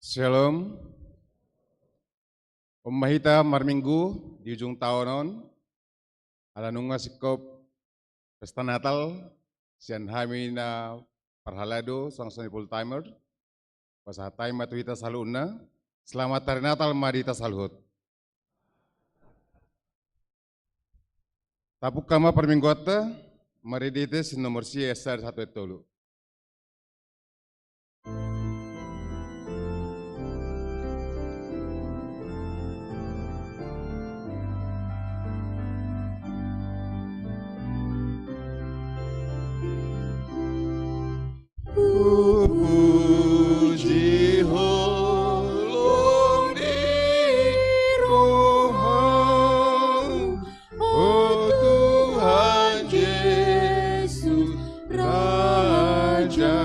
Shalom, pemahita marminggu di ujung tahunon, ala nunga sikop pesta Natal, sian hamina parhalado sang full timer, pasah time atu hita saluna, selamat hari Natal mari kita salut. Tapuk kama perminggu ata, mari dites nomor CSR 1 tolu. Puji holong di rohmu, oh Tuhan Yesus Raja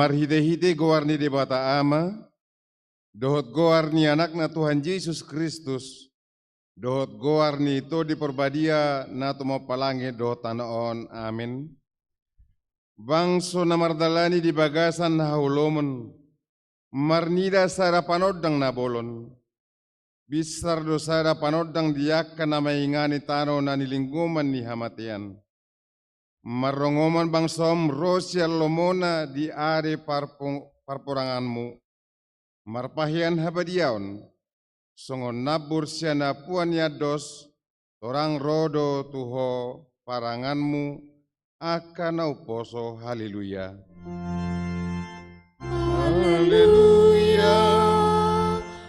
Marhide-hide goarni de bata ama, dohot goarni anakna Tuhan Yesus Kristus, dohot goarni to di perbadia na tumo palange dohot tanaon, amin. Bangso na mardalani di bagasan na haulomon, marnida sara panodang nabolon, bisar do sara panodang diaka na maingani tano na nilingguman ni hamatian. Marongoman bangsom rosya lomona di are parpuranganmu. marpahian habadiaon, songon nabur siana puan yados, torang rodo tuho paranganmu, akan poso haleluya. Haleluya,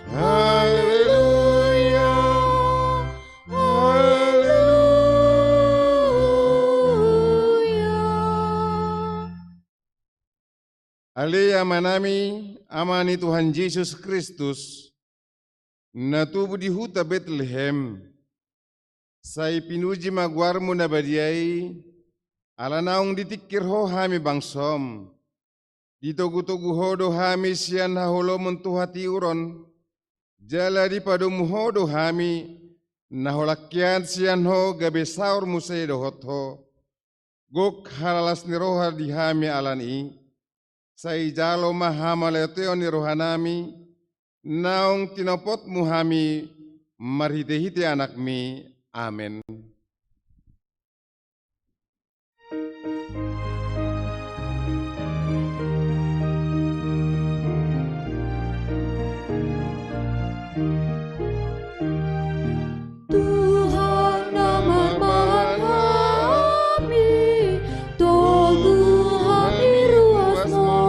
haleluya, haleluya. Alea manami amani Tuhan Yesus Kristus, natubu di huta Bethlehem, sai pinuji magwarmu na badiai, ala naung ditikir ho hami bangsom, ditogu-togu hodo hami sian haholomon tuhati uron, jala di padomu hodo hami, naholakyan sian ho gabe saur musai dohot ho, gok halalas ni roha di hami alani, sai jalo mahama leteo ni rohanami, naung tinopot muhami marhite-hite anakmi, amen. Tuhan nama kami, togu kami ruasmu,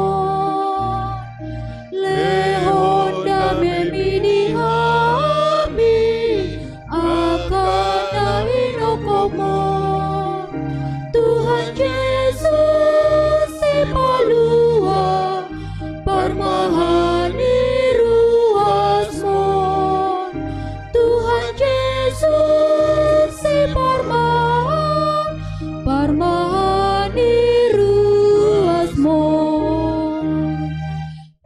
lehon dame mini kami, akan nahin okomo. Tuhan Yesus si palua, parmahani ruasmu. Tuhan Yesus si parmahani ruasmu.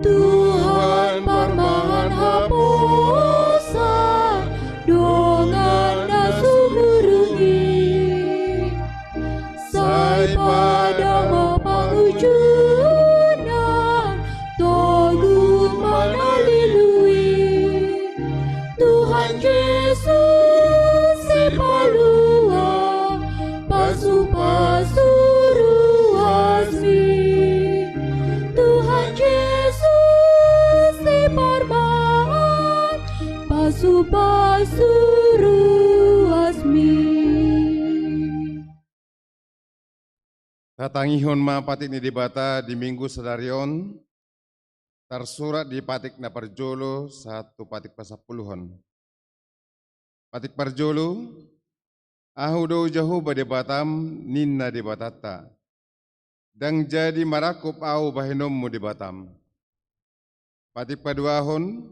Tuhan parmahan hapusan dongan nasumurungi, sai pada pengujunan togu manalilui. Tuhan Yesus si palua, pasu-pasu ruasmi. Tuhan Yesus si parmahan, pasu-pasu ruasmi. Tatangihon ma patik ni dibata di minggu sedarion, tersurat di patik na parjolo 1 patik pasapuluhon. Patik parjolo, ahudo jahu bade batam ninna di batata, dang jadi marakup au bahinommu di batam. Patik paduahon,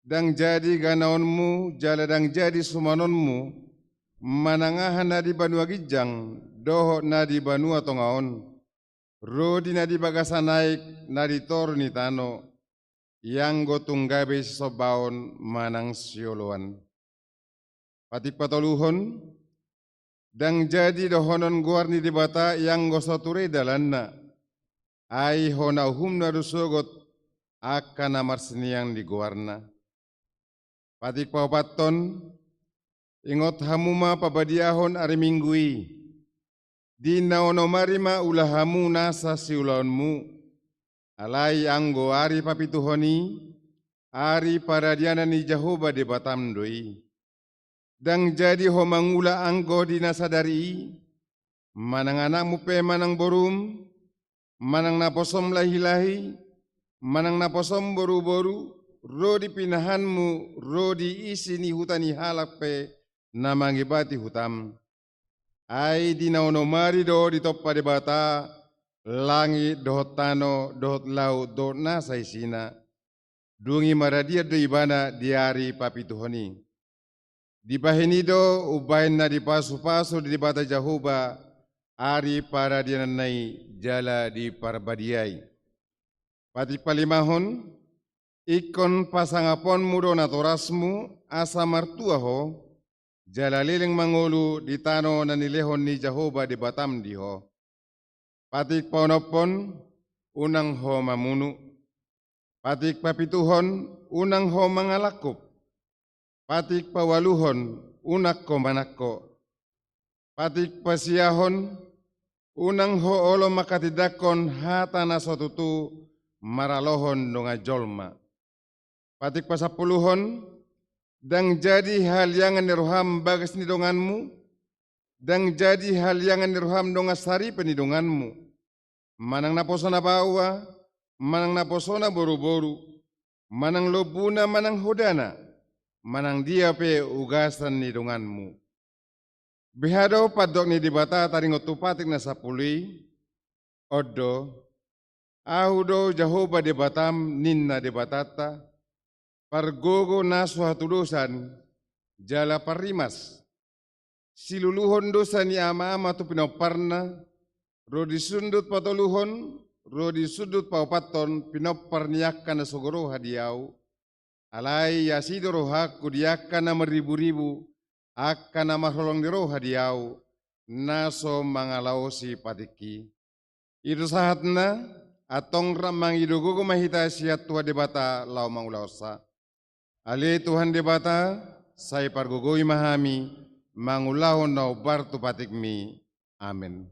dang jadi ganaonmu jala dang jadi sumanonmu, manangahan nadi banua gijang, doho nadi banua tongaon, rodi nadi bagasa naik nadi tor ni tano, yang gotunggabe sobaon manang sioloan. Patik patoluhon, dang jadi dohonon guarni di bata yang gosoture dalanna, ai hona humna rusogot akan amar seniang di guarna. Patik paupaton, ingot hamuma pabadiahon ari minggui, di naono marima ulahamu nasa siulaonmu, alai anggo ari papituhoni, ari paradiana ni Jahoba de batam doi. Dang jadi ho mangula anggo di nasadari, manang anakmu pe manang borum, manang naposom lahi-lahi, manang naposom boru-boru, rodi pinahanmu, rodi isi ni hutani halak pe namangibati hutam. Ai di naonomari do di toppa de bata, langit dohot tano, dohot laut, dohot nasa isina, dungi maradia do ibana diari papituhoni. Di bahinido ubain na di pasu-pasu di bata Jahoba, ari para dianay jala di parbadiay. Pati palimahon, ikon pasangapon mudo na torasmu asa martua ho, jala liling mangulu di tano na nilehon ni Jahoba di batam diho. Patik paunopon, unang ho mamunu. Patik papituhon, unang ho mangalakup. Patik pawaluhon, unak ko manakko. Patik pasiahon, unang ho olo makatidakon hata na sotutu maralohon donga jolma. patik pasapuluhon, dang jadi hal yang niroham bagas nidonganmu, dang jadi hal yang niroham dongasari penidonganmu. Manang naposona bawa, manang naposona boru-boru, manang lobuna, manang hodana, manang dia pe ugasan nidonganmu. Bihado padok ni dibata taringot tupatik na sapului, odo, ahudo Jehovah debatam ninna debatata, pargogo nasu hatudosan, jala parimas, siluluhon dosa ni ama-ama tu pinoparna, rodi sundut patoluhon, rodi sudut paupaton, pinoparniakan na sogoro hadiau, alai yasido rohaku diakan na meribu-ribu, akan na maholong di roh hadiau, naso mangalau si patiki. Itu sahatna, atong ramang idogogo mahita siat tua debata lau mangulausa. Ali Tuhan debata, saya pargogoi mahami, mangulahon nau bartu patikmi. Amin.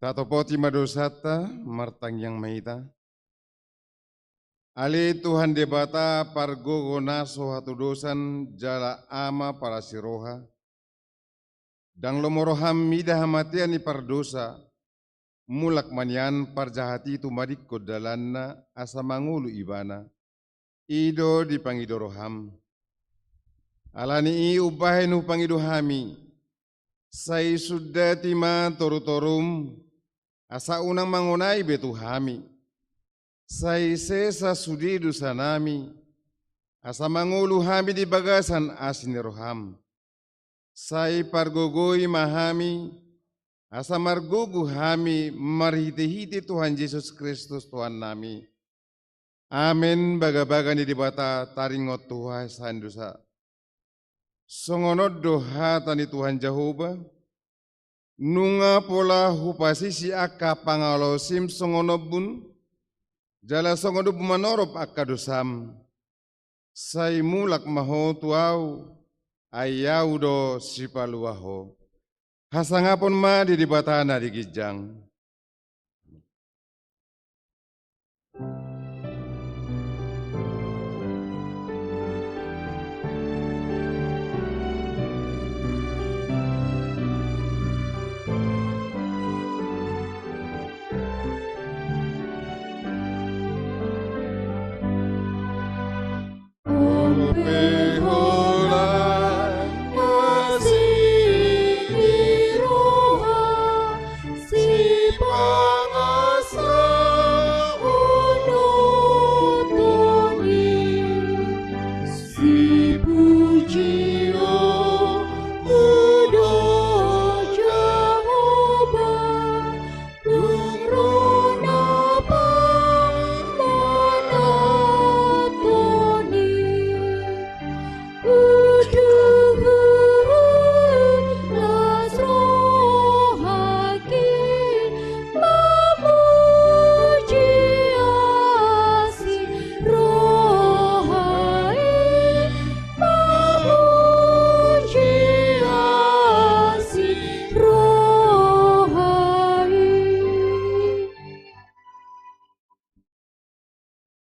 Tatopoti madosata martang yang maita. Ali Tuhan debata pargogo naso hatu dosan jala ama para siroha. Dang lomoroham mida hamatian ni pardosa. Mulak manian parjahati itu madikko dalanna asa mangulu ibana. Ido di pangidoroham. Alani i ubahenu pangidohami. Sai sudah tima toru-torum. Asa unang mangunai betu hami. Sai sesa sudidu sanami. Asa mangulu hami di bagasan asiniroham. Sai pargogoi mahami. Asa margugu hami marhiti-hiti Tuhan Yesus Kristus Tuhan nami. Amin baga-baga ni dibata taringot Tuhan sandusa. Songonod doha tani Tuhan Jehovah. Nunga pola hupasisi akka pangalosim songonobun. Jala songonob manorob akka dosam. Say mulak maho tuau. ayaudo sipaluaho. Hasangapon ma di batana di gijang.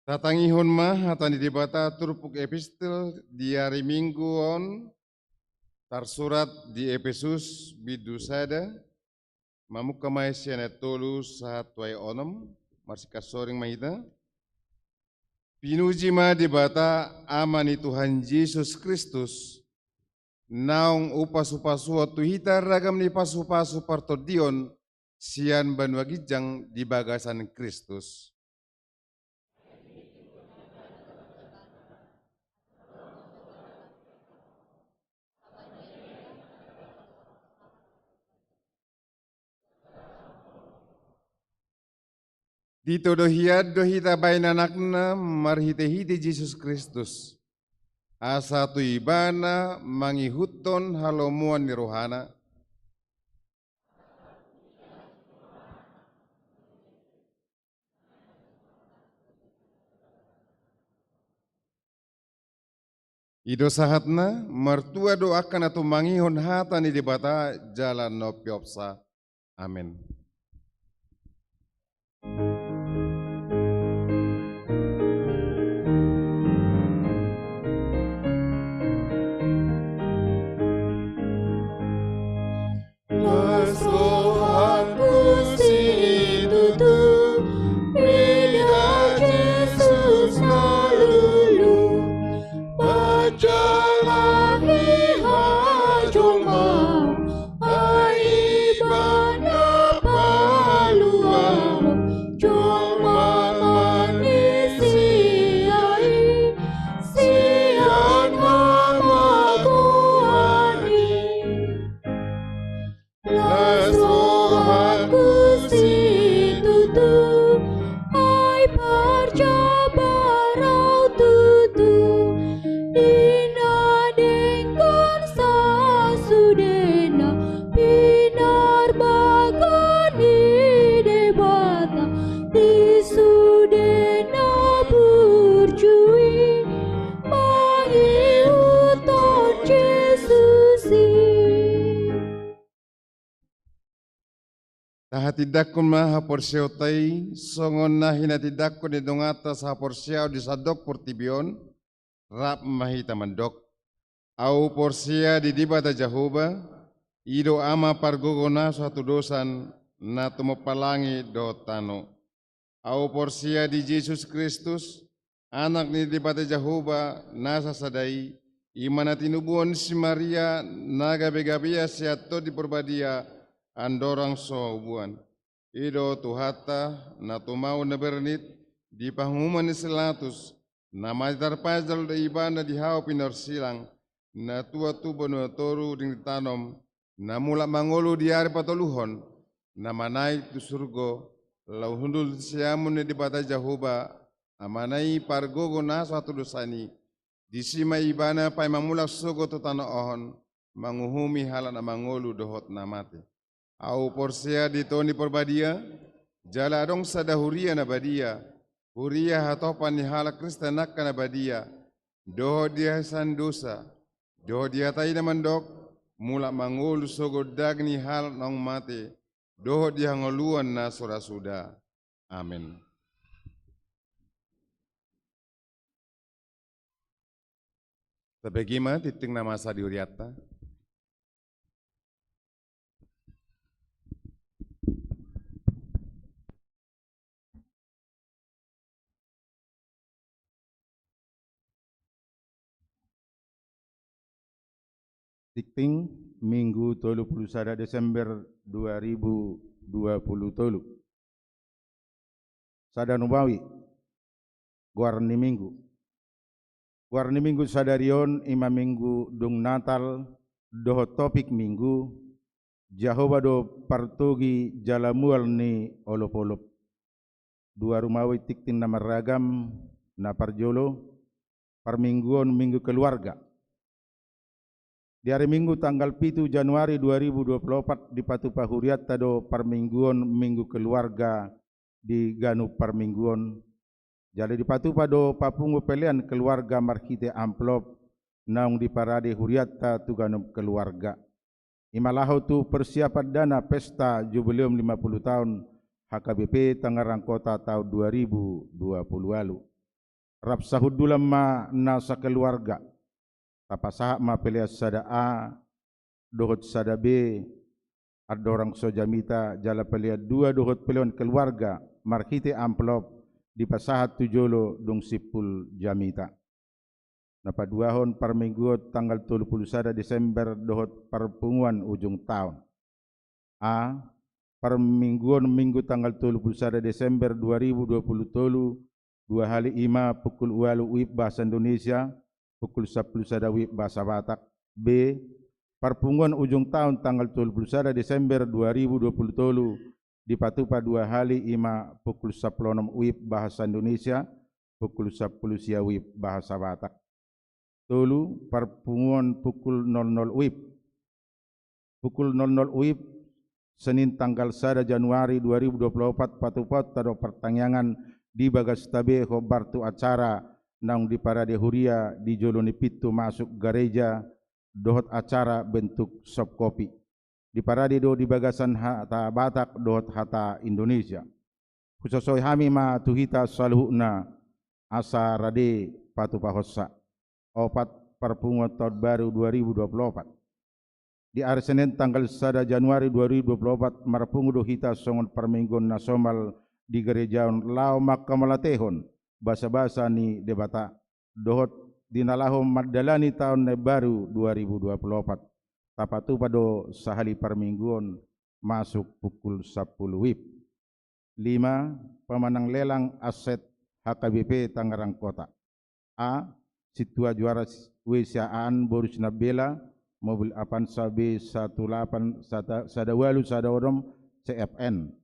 Tatangihon mah hatani dibata turpuk epistel di hari Minggu on tarsurat di Efesus bidusada mamuk kamay sianet tolu sahat way onom marsika soring mahita pinuji ma dibata amani Tuhan Yesus Kristus naung upas-upasu tu hita ragam ni pasu-pasu partodion sian banwagijang di bagasan Kristus. Dito dohita bain anakna marhite-hite Yesus Kristus. Asa tu ibana mangihuton halomuan ni rohana. Ido sahatna mertua doakan atau mangihon hata ni dibata jalan no piopsa. Amin. Tidakun maha porsiau tai songon nahina tidakun di dongata sa porsiau di sadok portibion rap mahita mandok au porsia di dibata jahoba ido ama pargogona suatu dosan na tumopalangi do tano au porsia di Yesus Kristus anak ni dibata jahoba nasa sadai imana tinubuan si Maria naga begabia siato di perbadia andorang so ubuan ido tuhata na tumau na bernit di pangumuman ni selatus na majarpajal da ibana di hao pinarsilang na tua tubo na toru ding tanom na mula mangolo di ari patoluhon na manai tu surgo lau hundul siamun di bata jahoba amanai pargogo na suatu dosani di sima ibana pai mamula sogo tu tanah ohon manguhumi halan mangolu dohot namate au porsia di toni perbadia jala dong sadahuria na badia huria hatopan ni hala Kristen nakka na badia doho dia san dosa Doho diatai na mandok, mula mangul sogodag ni hal nong mate, doho dihangoluan na surasuda. Amin. Tabegima titing na masa diuriata. Tikting Minggu 31 Desember 2020. Sada nubawi Guarni Minggu. Guarni Minggu sadarion ima minggu dung Natal doho topik minggu Jahoba do partogi jalamual ni olop-olop. Dua rumawi tikting nama ragam na parjolo parmingguon minggu keluarga. Di hari Minggu tanggal 7 Januari 2024 di Patu Pahuriat tado parmingguon minggu keluarga di Ganu parmingguon. Jadi di Patu Pado papungu pelian keluarga markite amplop naung di parade huriata tu Ganu keluarga. Imalaho tu persiapan dana pesta jubileum 50 tahun HKBP Tangerang Kota tahun 2020 lalu. Rap sahudulam ma nasa keluarga. Tapasaha ma pelias sada A, dohot sada B, ada orang sojamita jala pelia dua dohot pelion keluarga markite amplop di pasahat tujolo dong sipul jamita. Napa duahon parmingguot tanggal 31 Desember dohot perpunguan ujung tahun. A, parmingguon minggu tanggal 31 Desember 2020 tolu 2 hari 5 pukul 8 WIB bahasa Indonesia pukul 10 sadawib bahasa Batak. B, perpunguan ujung tahun tanggal 31 Desember 2020 tolu di Patupa 2 hari 5 pukul 10 WIB bahasa Indonesia pukul 10 sia WIB bahasa Batak. Tolu perpunguan pukul 00 WIB. Pukul 00 WIB Senin tanggal 1 Januari 2024 Patupa tado pertanyaan di Bagas Tabe hobartu acara nang di parade huria di Joloni Pitu masuk gereja dohot acara bentuk sop kopi. Di parade do di bagasan hata Batak dohot hata Indonesia. Khususoi hami ma tuhita saluhna asa rade Patu Pahossa. Opat perpunguan tahun baru 2024. Di hari Senin tanggal 1 Januari 2024 marpungu dohita songon permingguan nasional di gereja Lao Makamalahon. Basa-basa ni debata dohot dinalahom Magdalani tahun baru 2024 tapatu pado sahali permingguan masuk pukul 10 WIB. 5. Pemenang lelang aset HKBP Tangerang Kota. A. Situa juara WCAan Borus Nabela mobil Avanza B18 Sadawalu Sadaodom CFN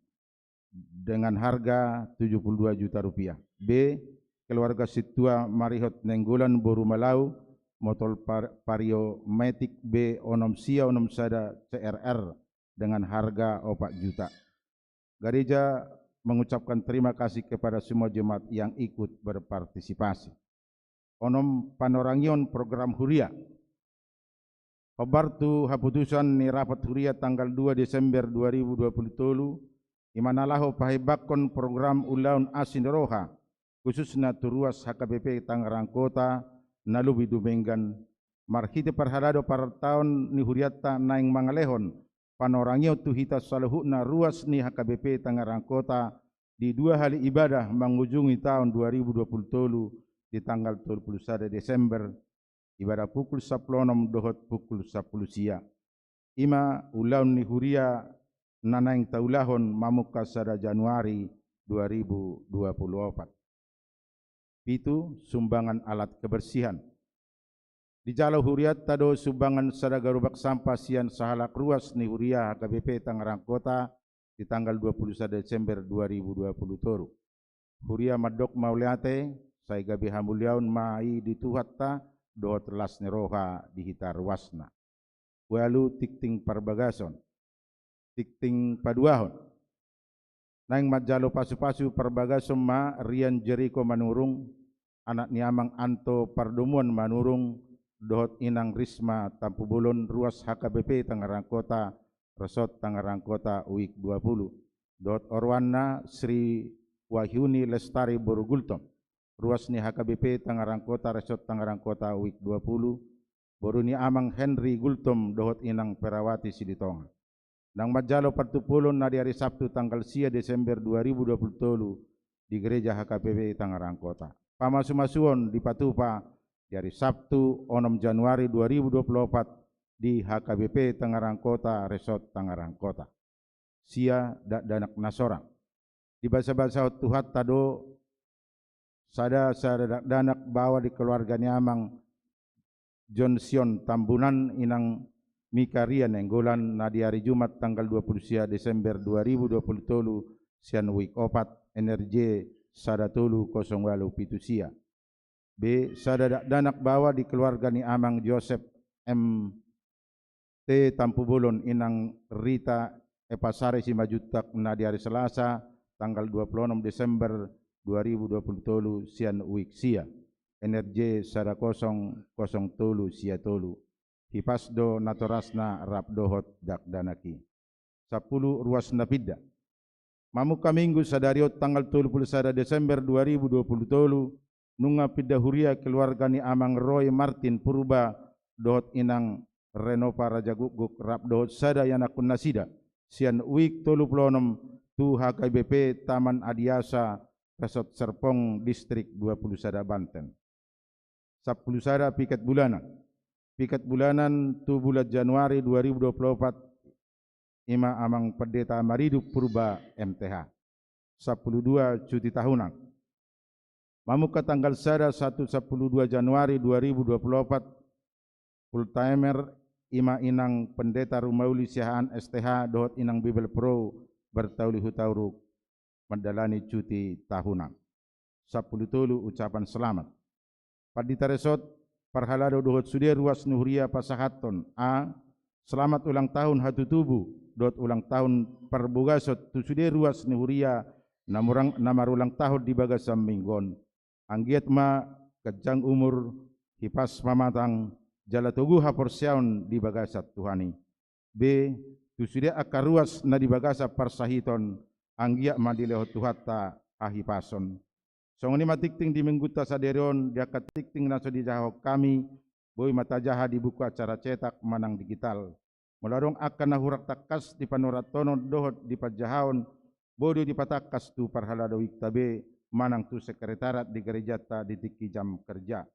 dengan harga 72 juta rupiah. B. Keluarga Situa Marihot Nenggolan Boru Malau motor Vario Matic B onom sia onom sada CRR dengan harga 4 juta. Gereja mengucapkan terima kasih kepada semua jemaat yang ikut berpartisipasi. Onom panorangion program huria. Kabartu haputusan ni rapat huria tanggal 2 Desember 2020 tolu imanalaho pahibakon program ulaun asin roha khususnya turuas HKBP Tangerang Kota nalubi dumenggan marhite parhalado par tahun ni huriata naing mangalehon panorangio tuhita saluhuna ruas ni HKBP Tangerang Kota di 2 hari ibadah mengunjungi tahun 2020 tolu di tanggal 31 Desember ibadah pukul 10 dohot pukul 10 sia. Ima ulaun ni huria nanaing taulahon mamuka sada Januari 2024. Itu sumbangan alat kebersihan. Di Jalau Huriat tado sumbangan sada garubak sampah sian sahalak ruas ni huria HKBP Tangerang Kota di tanggal 21 Desember 2020 toru. Huria madok mauliate sai gabi hamulyaun mai dituhatta do telas neroha di hitar wasna. Walu tikting parbagason. Tikting paduahon. Naing majalo pasu-pasu parbagason ma Rian Jericho manurung anak niamang Anto Pardomuan manurung dohot inang Risma Tampubulun ruas HKBP Tangerang Kota Resort Tangerang Kota UIK 20. Dohot Orwana Sri Wahyuni Lestari Borugultom ruas ni HKBP Tangerang Kota Resort Tangerang Kota UIK 20. Boruni Amang Henry Gultom dohot inang Perawati Siditonga. Nang Majalo Partupulun na di hari Sabtu tanggal 10 Desember 2020 di Gereja HKBP Tangerang Kota. Pamasu-masuon di Patupa di hari Sabtu 6 Januari 2024 di HKBP Tangerang Kota Resort Tangerang Kota. Sia danak nasorang. Di bahasa-bahasa Tuhat tado sada danak bawa di keluarga Amang John Sion Tambunan inang Mikarian Enggolan na di hari Jumat tanggal 20 Desember 2020 sian wik opat energi sada tolu 08 pitusia. B. Sada danak bawa di keluarga ni Amang Joseph M. T. Tampubulon inang Rita Epasare Simajutak na di hari Selasa tanggal 26 Desember 2020 sian wik sia. Energi sada 007 sia tolu. Hipasdo natorasna rapdohot dakdanaki. 10 ruas napida. Mamuka minggu sadariot tanggal 31 Desember 2020 nunga pida huria keluarga ni Amang Roy Martin Purba dohot inang Renova Raja Guguk rapdohot sada yanakun nasida sian uik 36 tu HKBP Taman Adiasa Resort Serpong Distrik 20 sada Banten. 10 sada piket bulanan. Piket bulanan tu bulan Januari 2024 ima Amang Pendeta Maridu Purba MTH 12 cuti tahunan. Mamuka tanggal sada 1 12 Januari 2024 full timer ima inang Pendeta Rumauli Siahaan STH dohot inang Bible Pro bertauli hutauruk mendalani cuti tahunan. 10 tulu ucapan selamat. Padita Resort Parhalado dohot sudia ruas nuhuria pasahaton. A. Selamat ulang tahun hatu tubuh. Dohot ulang tahun perbugasot tu sudia ruas nuhuria namar ulang tahun di bagasam minggon. Anggiat ma kejang umur hipas mamatang jalatugu haporsiaun di bagasat Tuhani. B. Tu sudia akar ruas na di bagasat parsahiton anggiat ma dilehot Tuhatta ahipason. Songoni matikting di mengguta saderion dia katikting naso di jahok kami boy mata jaha di buku acara cetak manang digital melarong akan nahurak takas di panoratono dohot di pajahon bodo di patakas tu parhalado iktabe manang tu sekretarat di gerejata di tiki jam kerja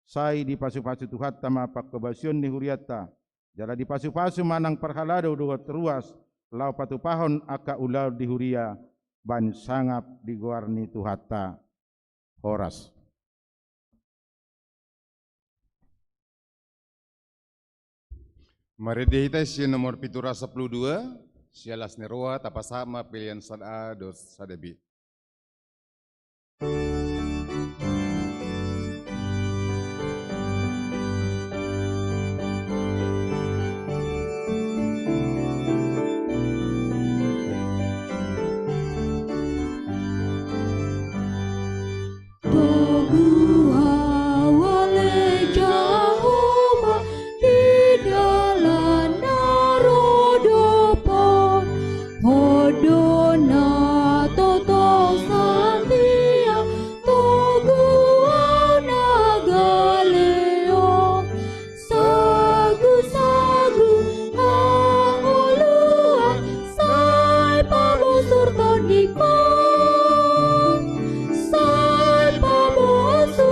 sai di pasu-pasu tuhat tama pakkebasion ni huriata jala di pasu-pasu manang parhalado dohot ruas lau patu pahon aka ulau di huria ban sangap di guarni tuhata Horas. Mari dihita si nomor pitura 12 sialas neroa tapasama pilihan sada dos sadebi. Sai pamoso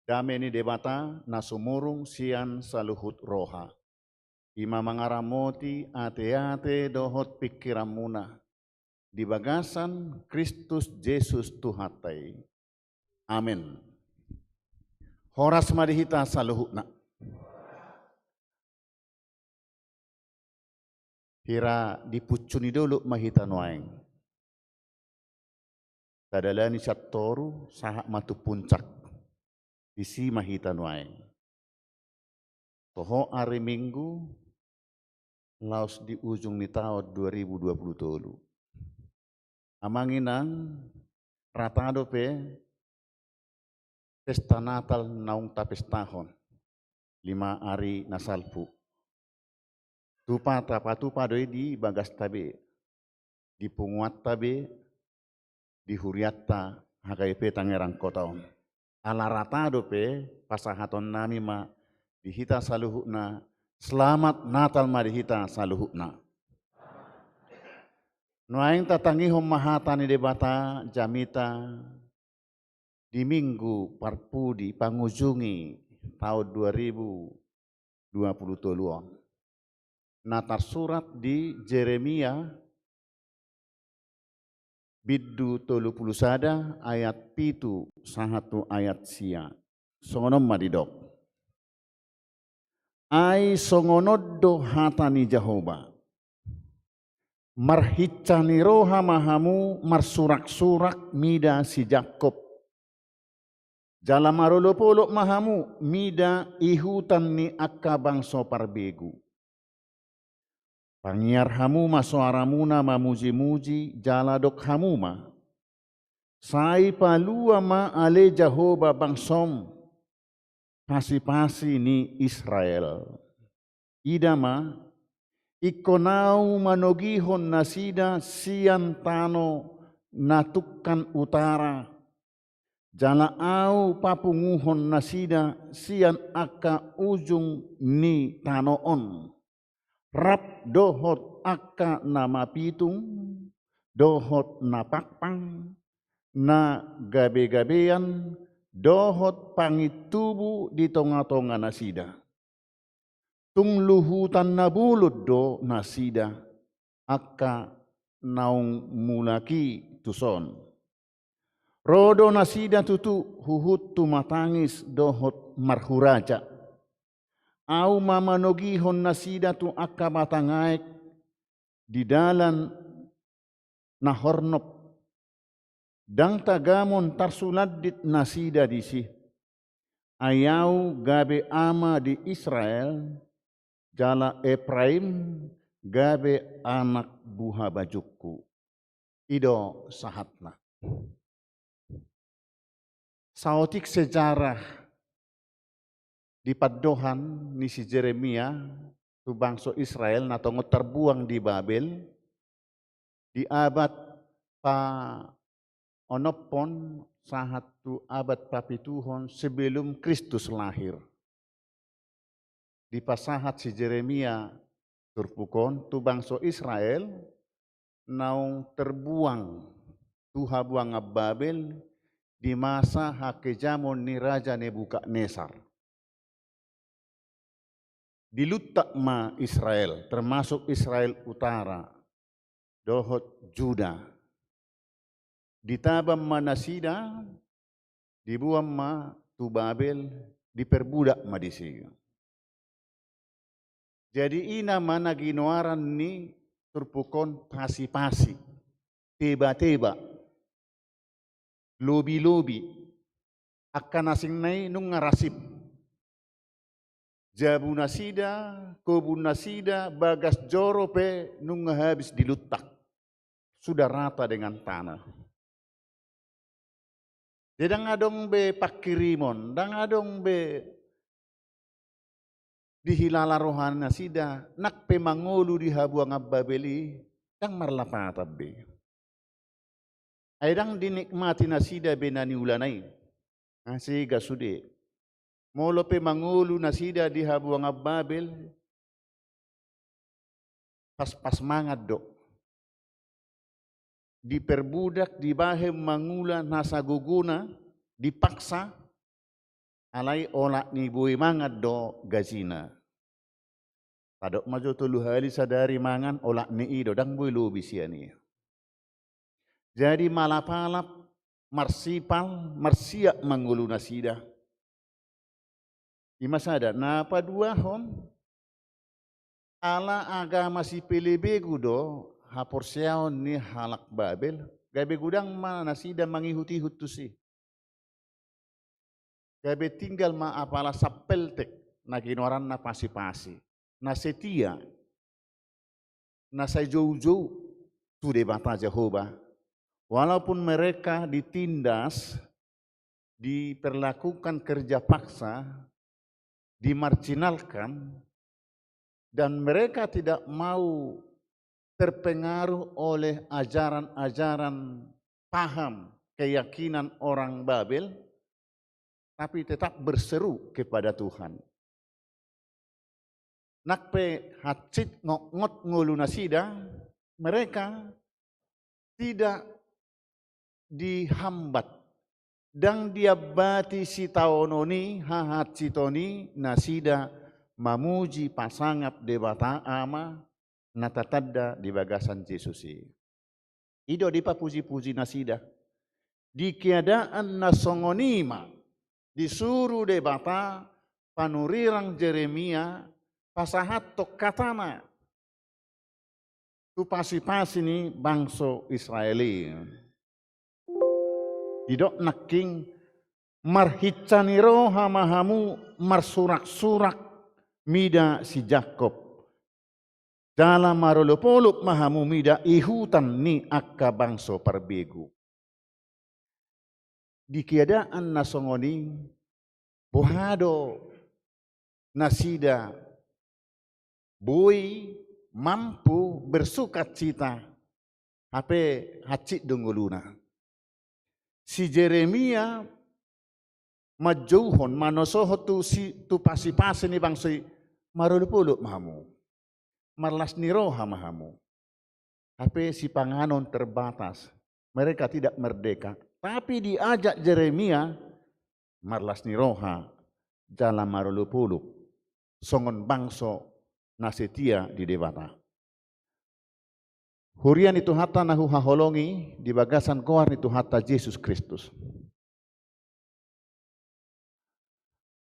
Dameni debata nasumurung sian saluhut roha. Ima mangaramoti ate-ate dohot pikiramuna. Di bagasan Kristus Yesus Tuhatai. Amin. Horas madihita saluhutna. Hira dipucuni dulu mahita noaeng. Tadalani satoru sahak matu puncak. Isi mahita noaeng. Toho hari Minggu laos di ujung ni tahun 2020. Amanginang ratado pe pesta Natal naung tapes tahun 5 hari nasalpu. Tupa tapatu padoi di bagas tabe, di punguat tabe, di huriatta HKP Tangerang Kotaon. Ala ratado pe pasahaton nami ma dihita saluhukna. Selamat Natal ma dihita saluhukna. Nuaing tatangihom mahatani debata jamita di minggu parpudi pangujungi tahun 2020. Natar surat di Jeremia biddu 30 ayat pitu 1 ayat sia. Songonom madidok. Ai songonoddo hatani Jehovah. Marhicani roha mahamu marsurak-surak mida si Jakob. Jala marolopolok mahamu mida ihutan ni akka bangso parbegu. Pangiar hamuma soaramuna mamuji-muji jala dok hamuma. Sai palua ma ale Jehovah bangsom. Pasi-pasi ni Israel. Idama ikonau manogihon nasida sian tano natukan utara. Jala au papunguhon nasida sian akka ujung ni tanoon. Rap dohot akka nama pitung, dohot na pakpang, na gabe-gabean, dohot pangitubu di tonga-tonga nasida. Tung luhutan na bulud do nasida, akka naung mulaki tuson. Rodo nasida tutu huhut tumatangis dohot marhuraja. Au mamanogihon nasida tu akka batangaek di dalan nahornop. Dang tagamon tarsuladit nasida disi. Ayau gabe ama di Israel, jala Ephraim gabe anak buha bajukku. Ido sahatna. Saotik sejarah di paddohan ni si Jeremia tu bangso Israel na tongo terbuang di Babel di abad pa onopon satu abad papituhon sebelum Kristus lahir. Di pasahat si Jeremia turpukon tu bangso Israel naung terbuang tu habuang Babel di masa hakejamon ni Raja Nebukadnezar. Dilutak ma Israel, termasuk Israel Utara, dohot Juda. Ditabam ma nasida, dibuang ma tu Babel, diperbudak ma di sini. Jadi ina mana ginoaran ni turpukon pasi-pasi, teba-teba, lobi-lobi, akan asing nai nung ngarasip. Jabu nasida, kobun nasida, bagas joro pe nung habis dilutak. Sudah rata dengan tanah. Dedang adong be pakirimon, dang adong be dihilala rohan nasida, nak pe mangolu di habuang Babeli, dang marlapatab be. Aydang dinikmati nasida be nani ulanay, asi gasude. Molo pe mangulu nasida di habuang Babel, pas-pas mangat do. Diperbudak, dibahe mangula nasa guguna, dipaksa, alai olak ni bui mangat do gazina. Tadok maju tulu hali sadari mangan olak ni ido dang bui lu bisiani. Jadi malapalap marsipal marsiak mangulu nasida. Ima sada napa dua hon ala agama si pelebegu do hapor siaon ni halak Babel gabe gudang mana nasida mangihuti hutusi. Gabe tinggal ma apala sapeltek na ginoran na pasi-pasi. Na setia na say jauh-jauh tu debata Jehovah. Walaupun mereka ditindas, diperlakukan kerja paksa, dimarginalkan, dan mereka tidak mau terpengaruh oleh ajaran-ajaran paham keyakinan orang Babel, tapi tetap berseru kepada Tuhan. Nakpe hatsit ngot ngulu nasida, mereka tidak dihambat dan diabati si taononi hahatsitoni nasida mamuji pasangap debata ama natatadda di bagasan Yesusi. Ido di papuji-puji nasida. Di keadaan nasongonima disuruh debata panurirang Jeremia pasahat tok katana tu pasi-pasi ni bangso Israeli. Didok naking marhiccaniro hamahamu marsurak-surak mida si Jakob. Dalam marolopoluk mahamu mida ihutan ni akka bangso perbegu. Di keadaan nasongoni bohado nasida bui mampu bersukat cita hape hacit dongoluna. Si Jeremia majauhon manosoho tu pasi-pasi ni bangsi marulupuluk mahamu. Marlas niroha mahamu. Hape si panganon terbatas. Mereka tidak merdeka. Tapi diajak Jeremia marlas niroha jalan marulupuluk. Songon bangso nasetia di debata. Hurian itu hatta nahu haholongi di bagasan koar itu hatta Yesus Kristus.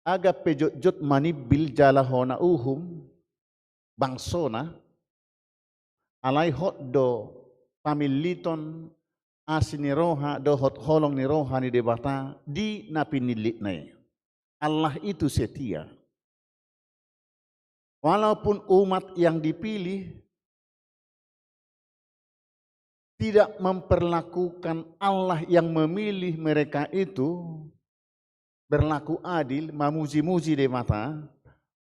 Aga pejot-jot manibil jalahona uhum bangsona alai hot do pamiliton asiniroha do hot holong niroha ni debata di napinilit nai. Allah itu setia. Walaupun umat yang dipilih tidak memperlakukan Allah yang memilih mereka itu berlaku adil, mamuji-muji di mata,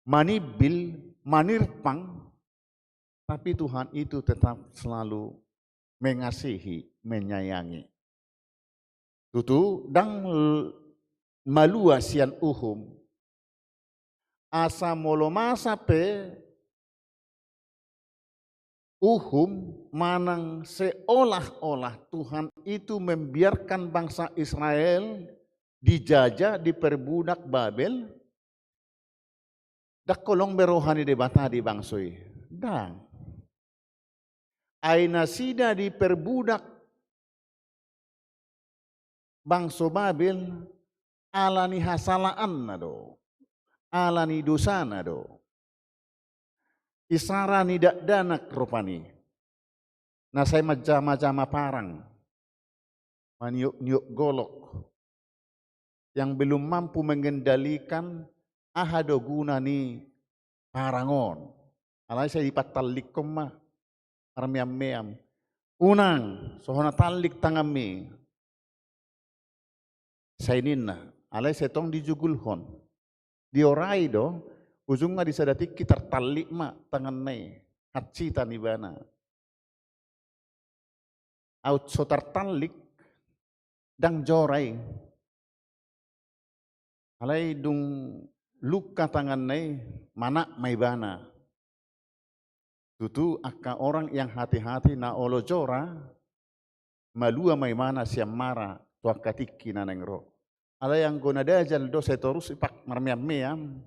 manibil, manirpang, tapi Tuhan itu tetap selalu mengasihi, menyayangi. Tutu dang malua sian uhum, asa molomasa pe uhum manang seolah-olah Tuhan itu membiarkan bangsa Israel dijajah, diperbudak Babel. Dak kolong berohani debata di bangsoi. Dang. Aina sida diperbudak bangso Babel alani hasalaan nado. Alani dosa nado. Isara nidak danak rupani. Nah saya macam-macam parang. Maniuk-niuk golok. Yang belum mampu mengendalikan ahado guna ni parangon. Alai saya dipatalik koma. Armiam-miam. Unang. Sohona talik tangami. Saya nina. Alai saya tong dijugulhon. Diorai do. Ujungnya disadatik kita tertalik mak tangan nai hacita nibana. Out so tertalik dang jorai. Alai dung luka tangan nai mana maibana. Tutu akka orang yang hati-hati na olo jora malua maimana siam mara tua katiki naneng ro. Ala yang gona dajal do setorus ipak marmiam-miam,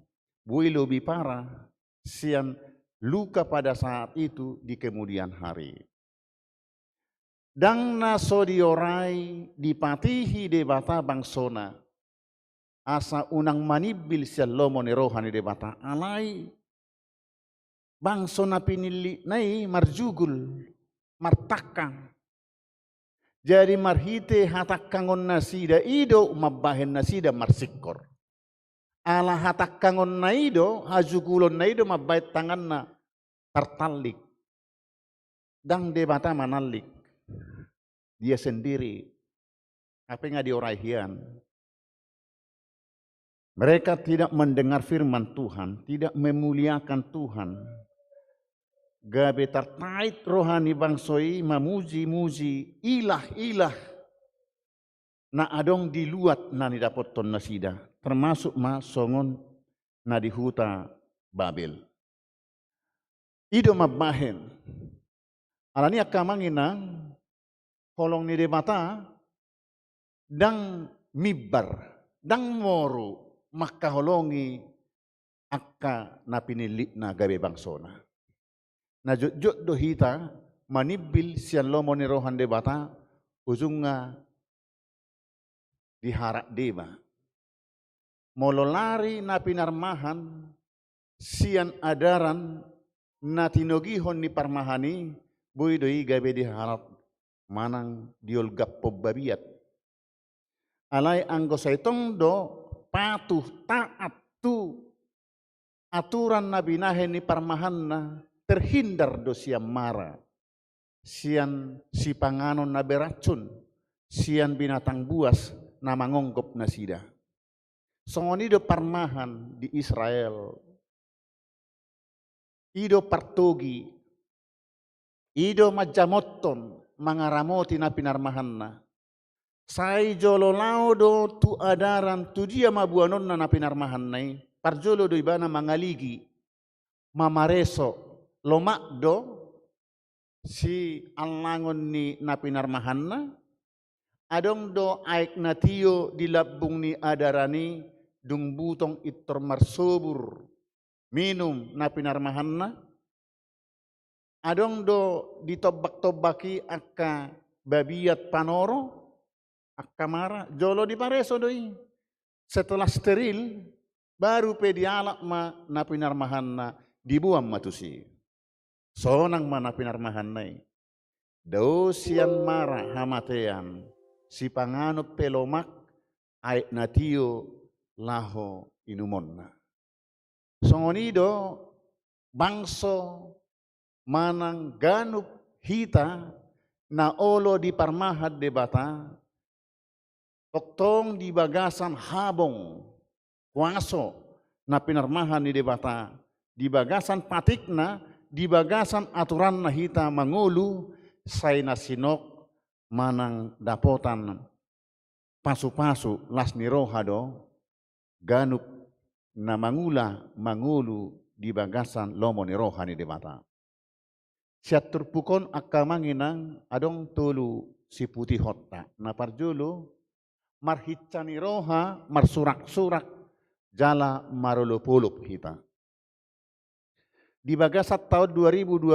bui lebih parah, sian luka pada saat itu di kemudian hari. Dang na sodiorai dipatihi debata bangsona, asa unang manibil siya lomo ni rohani debata alai, bangsona pinili nai marjugul, martakang. Jadi marhite hatakkangon nasida ido mabahen nasida marsikor. Ala hatakkangon naido hajugulon naido mabait tangan na tertalik. Dang debata manalik. Dia sendiri. Apa yang dioraihian. Mereka tidak mendengar firman Tuhan. Tidak memuliakan Tuhan. Gabe terkait rohani bangsoi memuji-muji ilah-ilah. Na adong diluat na nidapot ton nasida. Termasuk ma songon na di huta Babel. Ido mabahen. Alani akamanginang kolong ni debata dang mibar, dang moro makaholongi akka na pinili na gabe bangsona. Na jod do hita manibil sian lomo ni rohan debata ujung nga diharak deba. Mololari na pinarmahan sian adaran na tinogihon ni parmahani boy doi gabe diharap manang diol gappo babiat. Alai anggo saitong do patuh taat tu aturan na binahen ni parmahan na terhindar do siam mara. Sian si panganon na beracun, sian binatang buas na mangonggop na sida. Songonido parmahan di Israel. Ido partogi, ido majamoton mangaramoti na pinarmahan na. Sai jolo laudo tu adaran tu dia mabuanon na pinarmahan na. Parjolo do ibana mangaligi, mamareso, lomakdo, si alangon ni na pinarmahan na. Adong do aik na tiyo dilabung ni adarani dung butong itor marsobur minum na pinarmahan na. Adong do ditobak-tobaki akka babiat panoro akka mara jolo di pareso doi. Setelah steril baru pedialak ma na pinarmahan na dibuang matusi. Sonang ma na pinarmahan na. Dosian mara hamatean. Si panganop pelomak ay natio laho inumon na. Songonido bangso manang ganup hita na olo di parmahad debata toktong di bagasan habong kuaso na pinarmahan ni debata di bagasan patikna di bagasan aturan na hita mangulu say nasinok manang dapotan pasu-pasu las ni rohado ganup na mangulu di bagasan lomo ni roha ni debata. Siat turpukon akka manginang adong tulu si putih hotta na parjulu marhitsa ni roha marsurak-surak jala marulupulup kita. Di bagasat tahun 2020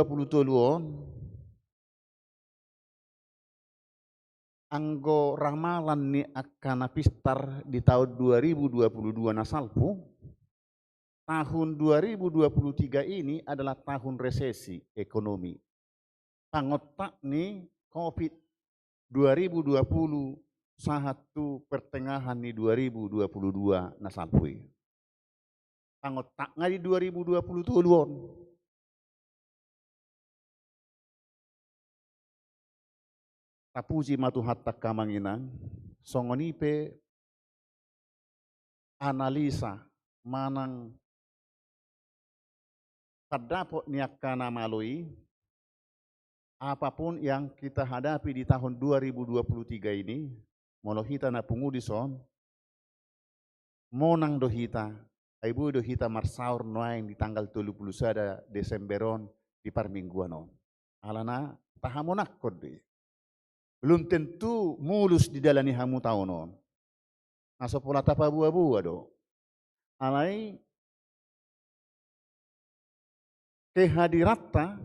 anggo ramalan ni akan napistar di tahun 2022 nasalpu, tahun 2023 ini adalah tahun resesi ekonomi. Pangotak ni COVID 2020 satu pertengahan ni 2022 nasalpu. Pangotak nga di 2020 tuluan. Tapuji matuhatak kamanginang, songonipe analisa manang padapot niakana malui apapun yang kita hadapi di tahun 2023 ini, molohita na pungudison, monang dohita, aibu dohita marsaur noaing di tanggal 31 Desemberon di parmingguanon. Alana tahamonak kode. Belum tentu mulus di dalani hamu tahunon. Naso pola tapa buah-buah do. Alai kehadiratta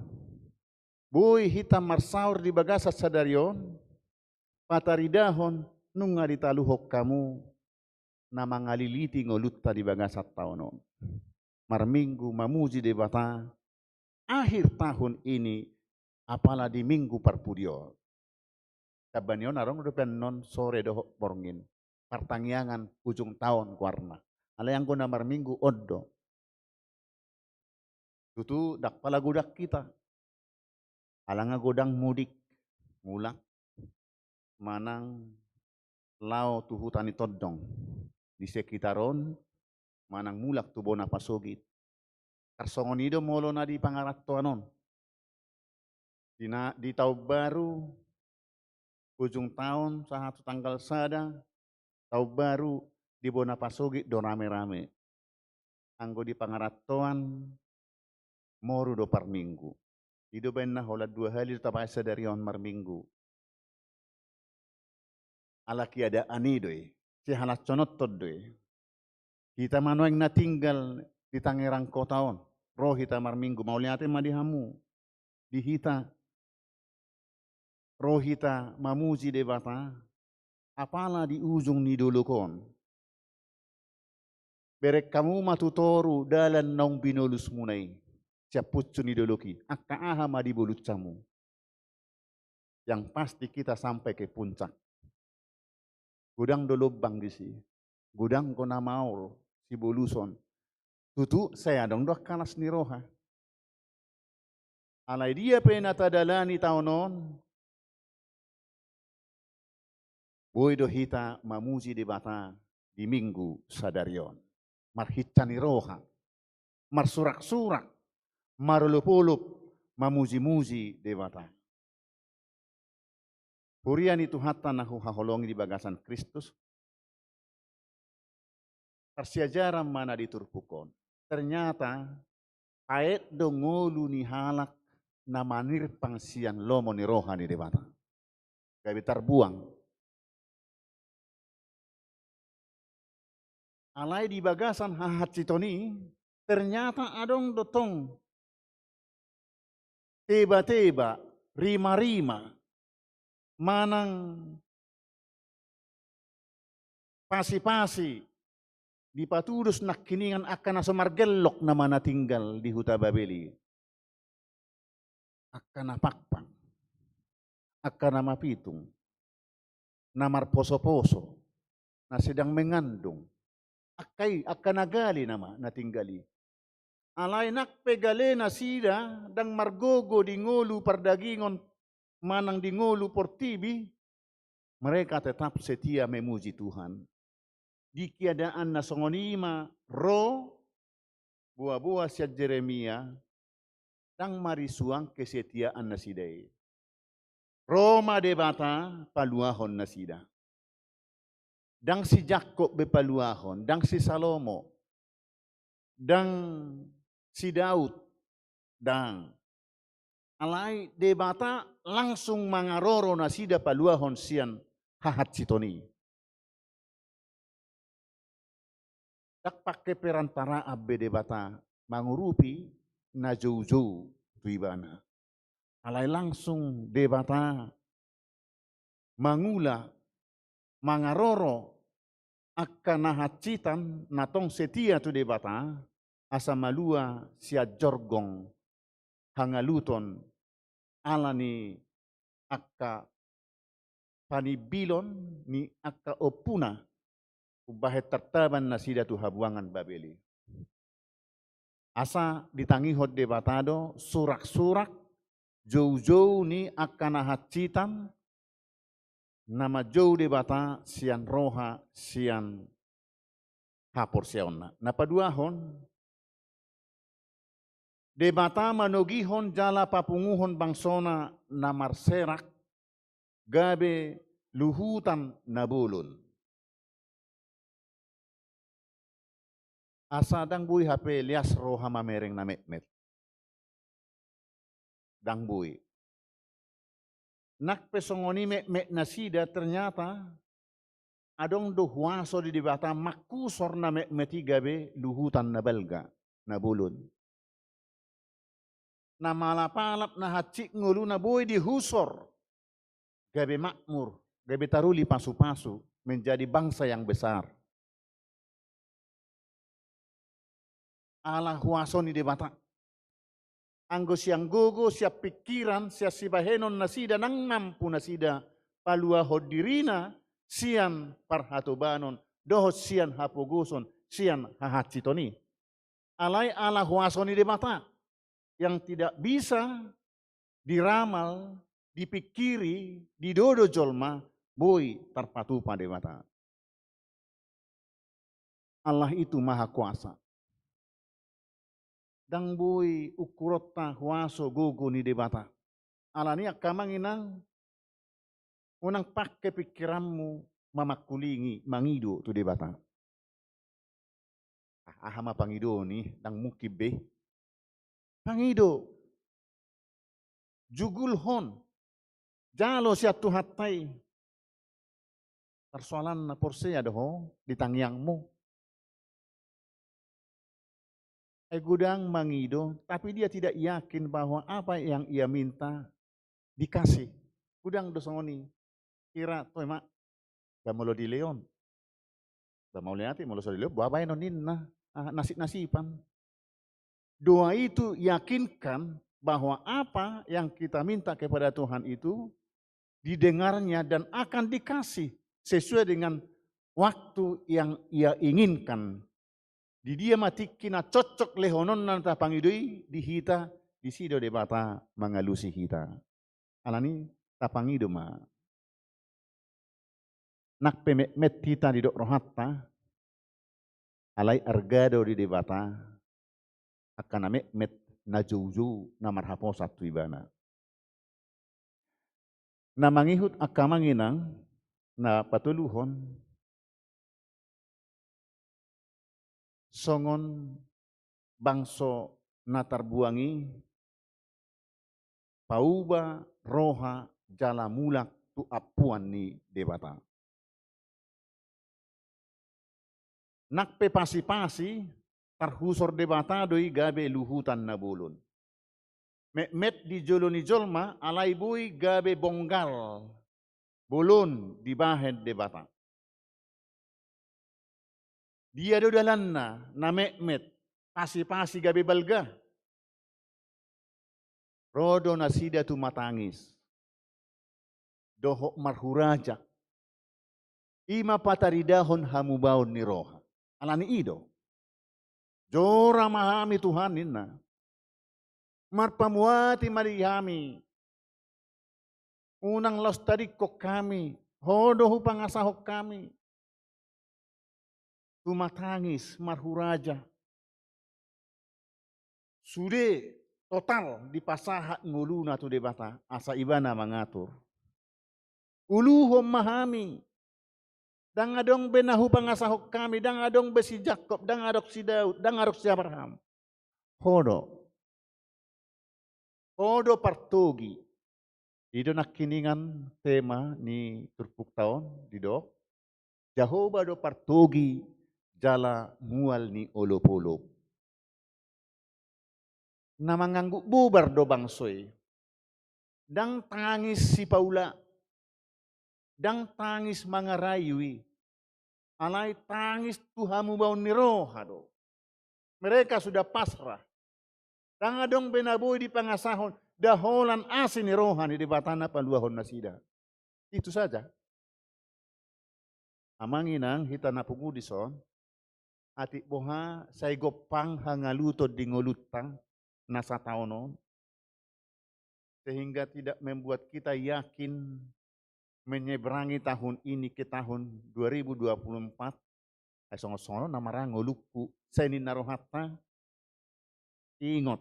boy hitam marsaur di bagasa sadarion pataridahon nunga ditaluhok kamu nama ngaliliti ngolutta di bagasa taonon. Marminggu mamuji de bata akhir tahun ini apalah di minggu parpudio. Tabanion arong udah non sore doh borngin. Pertanggiangan ujung tahun kuarna. Ala yang guna marminggu oddo. Tutu dak pala gudak kita. Alanga godang mudik mulak manang lao tu hutani todong di sekitaron manang mulak tu bona pasogit. Karsongonido molo na di pangaratto anon. Di tahun baru ujung tahun satu tanggal sada tahun baru di bona pasogit do rame-rame. Anggo di pangarattoan moru do par minggu. Ido benna hola 2 hari tapai sadarion mar minggu. Ala kiada anidoi, si halas conot todoi. Kita manueng na tinggal di Tangerang kotaon, roh hita mar minggu mau liate madihamu. Di hita roh hita mamuji de bata, apala di ujung ni dolokon. Berek kamu matutoru dalan nong binolus munai. Siap pucu ni doloki, akka aha madi bulut camu. Yang pasti kita sampai ke puncak. Gudang do lubang di si. Gudang ko na maul si boluson. Tutu saya dong doh kanas ni roha. Alai dia pena tadalani taonon. Boy do hita mamuji di bata di minggu sadarion. Marhitan ni roha. Marsurak-surak. Marulup-ulup. Mamuji-muji di bata. Purian itu hatta nahu haholongi di bagasan Kristus. Persiajaran mana diturpukon. Ternyata paet dongolu ni halak namanir pangsian lomo ni roha ni debata. Gabi terbuang. Alai di bagasan hahat citoni ternyata adong dotong. Teba-teba, rima-rima. Manang pasi-pasi di patudus nak kiningan akan asamargelok na mana tinggal di huta Babeli. Akan napakpang, akan namapitung, namar poso-poso, na sedang mengandung, akan nagali nama natinggali. Alay nakpegale na sida, dang margogo di ngulu pardagingon, manang di ngulu portibi, mereka tetap setia memuji Tuhan. Di keadaan na songonima roh buah-buah si Jeremia dang marisuang kesetiaan na sidai. Roma debata paluahon na sida. Dang si Jakob bepaluahon, dang si Salomo, dang si Daud, dang alai debata langsung mangaroro na sida paluahon sian hahat sitoni. Dak pakai perantara abbe debata mangurupi na jauh-jauh tuibana. Alai langsung debata mangula mangaroro akan nahacitan natong setia tu debata asa malua sia jorgong hangaluton alani akka panibilon ni akka opuna ubahet tertaban na sida tu habuangan Babeli. Asa ditangihot debatado surak-surak jauh-jauh ni akan nahacitan nama jauh debata sian roha sian hapor siaonna. Napaduahon debata manogihon jala papunguhon bangsona namar serak gabe luhutan nabulun. Asa dang bui HP lias roha mamereng na metmet. Dang bui. Nakpesongoni met na sida ternyata adong do huaso di debata makusor na metigabe luhutan na balga na bulun. Na malapalap na hacik ngulu na boy dihusor. Gabe makmur, gabe taruli pasu-pasu menjadi bangsa yang besar. Allah huaso ni debata. Anggo siang gogo siap pikiran siap sibahenon nasida nang mampu nasida palua hodirina sian parhatobanon dohot sian hapogoson sian hahacitoni. Alai Allah huaso ni debata yang tidak bisa diramal, dipikiri, didodo jolma, boy tarpatupa debata. Allah itu maha kuasa. Dang boy ukurota huaso gogo ni debata. Alani akamanginang unang pakai pikiranmu mamakulingi mangido tu debata. Ahama pangido ni dang mukibe. Pangido jugulhon jalo siat tuhatai persoalan na porse ada ho di tangyangmu. Gudang mangido, tapi dia tidak yakin bahwa apa yang ia minta dikasih. Gudang dosoni kira toh mak gamolo di leon. Gamolo liati molo so di leon babay no ninna nasib-nasiban. Doa itu yakinkan bahwa apa yang kita minta kepada Tuhan itu didengarnya dan akan dikasih sesuai dengan waktu yang ia inginkan. Di dia mati kina cocok lehonon nanta pangidoi di hita di sido debata mengalusi hita. Alani tapangido ma. Nak pemet hita di dok rohatta. Alai argado di debata akan met najuju namar haposat tu ibana. Na mangihut akamanginang na patuluhon songon bangso natarbuangi pauba roha jala mulak tu apuan ni debata. Nakpe pasi-pasi tarhusor debata doi gabe luhutan na bulun. Met di joloni jolma alai bui gabe bonggal bulun di bahen debata. Dia do dalanna na met pasi-pasi gabe balga. Rodo nasida tu matangis. Dohok marhuraja. Ima pataridahon hamubaon ni roha. Alani ido. Jora mahami Tuhan inna. Marpamuati marihami. Unang los tadikok kami. Hodoh pangasahok kami. Tumatangis marhuraja. Sude total di pasahat nguluna tu debata asa ibana mengatur. Uluhom mahami. Dang adong benahu pangasahok kami, dang adong besi Jakob, dang adok si Daud, dang adok si Abraham. Hodo. Hodo partogi. Ido nakiningan tema ni turpuk taon di dok. Jahoba do partogi jala mual ni olopolo. Na manganggu bubar do bangsoy. Dang tangis si Paula. Dang tangis mangarayui. Alai tangis Tuhamu baun ni roha do. Mereka sudah pasrah. Dang adong benaboy di pangasahon. Daholan asin ni roha ni di batana paluahon nasida. Itu saja. Amanginang hita napugudison. Ati boha say gopang hangalutod di ngolutang nasa taonon. Sehingga tidak membuat kita yakin menyeberangi tahun ini ke tahun 2024. Ay songo-songo namarang ngolukku sa ininnarohatta. Ingot.